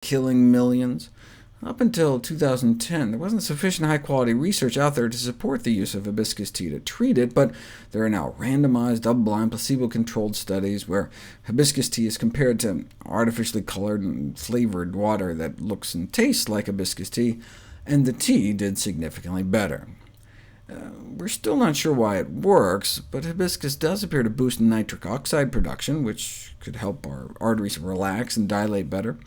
killing millions. Up until 2010, there wasn't sufficient high-quality research out there to support the use of hibiscus tea to treat it, but there are now randomized, double-blind, placebo-controlled studies where hibiscus tea is compared to artificially colored and flavored water that looks and tastes like hibiscus tea, and the tea did significantly better. We're still not sure why it works, but hibiscus does appear to boost nitric oxide production, which could help our arteries relax and dilate better.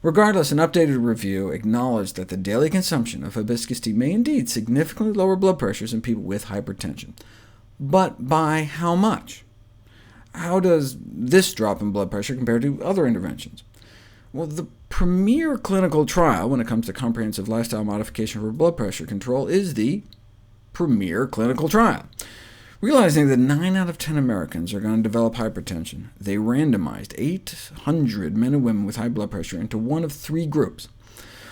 Regardless, an updated review acknowledged that the daily consumption of hibiscus tea may indeed significantly lower blood pressures in people with hypertension. But by how much? How does this drop in blood pressure compare to other interventions? Well, the premier clinical trial when it comes to comprehensive lifestyle modification for blood pressure control is the premier clinical trial. Realizing that 9 out of 10 Americans are going to develop hypertension, they randomized 800 men and women with high blood pressure into one of 3 groups.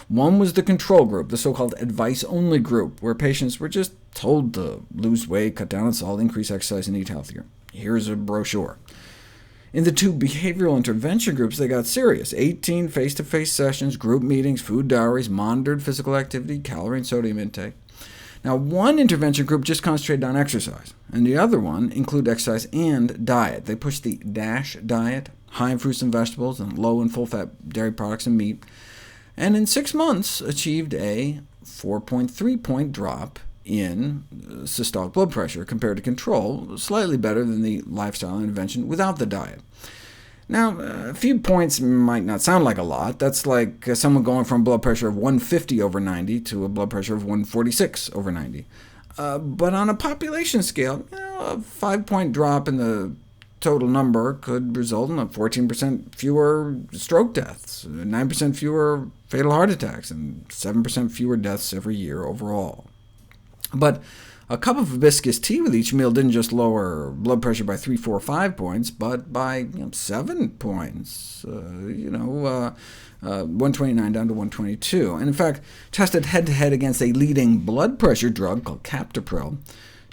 One was the control group, the so-called advice-only group, where patients were just told to lose weight, cut down on salt, increase exercise, and eat healthier. Here's a brochure. In the 2 behavioral intervention groups, they got serious. 18 face-to-face sessions, group meetings, food diaries, monitored physical activity, calorie and sodium intake. Now, one intervention group just concentrated on exercise, and the other one included exercise and diet. They pushed the DASH diet, high in fruits and vegetables, and low in full-fat dairy products and meat, and in 6 months achieved a 4.3-point drop in systolic blood pressure compared to control, slightly better than the lifestyle intervention without the diet. Now, a few points might not sound like a lot. That's like someone going from a blood pressure of 150 over 90 to a blood pressure of 146 over 90. But on a population scale, a 5-point drop in the total number could result in 14% fewer stroke deaths, 9% fewer fatal heart attacks, and 7% fewer deaths every year overall. But a cup of hibiscus tea with each meal didn't just lower blood pressure by 3, 4, 5 points, but by 7 points, 129 down to 122. And in fact, tested head-to-head against a leading blood pressure drug called captopril,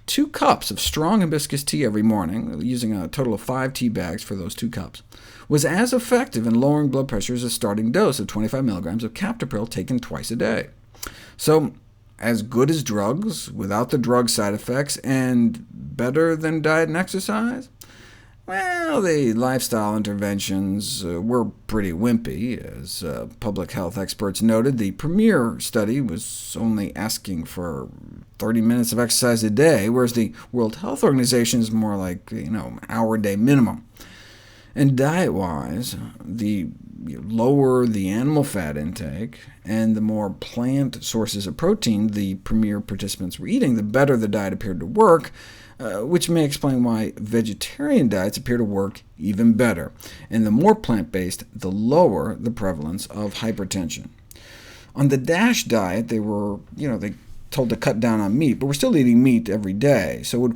2 cups of strong hibiscus tea every morning, using a total of 5 tea bags for those 2 cups, was as effective in lowering blood pressure as a starting dose of 25 milligrams of captopril taken twice a day. So, as good as drugs, without the drug side effects, and better than diet and exercise? Well, the lifestyle interventions were pretty wimpy. As public health experts noted, the premier study was only asking for 30 minutes of exercise a day, whereas the World Health Organization is more like hour-a-day minimum. And diet-wise, the lower the animal fat intake, and the more plant sources of protein the premier participants were eating, the better the diet appeared to work, which may explain why vegetarian diets appear to work even better. And the more plant-based, the lower the prevalence of hypertension. On the DASH diet, they were told to cut down on meat, but we're still eating meat every day, so it would